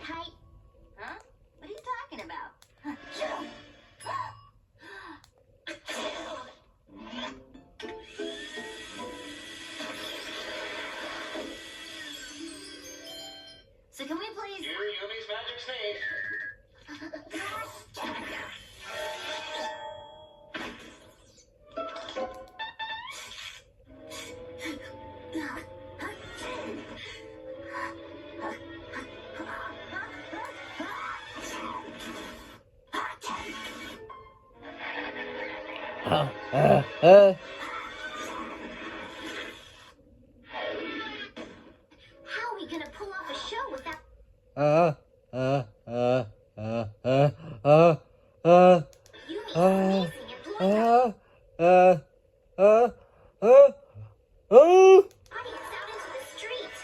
kite? Huh? What are you talking about? So can we please... You're Yumi's magic snake. How are we gonna pull off a show without... Yumi is amazing at blowing audience out into the street.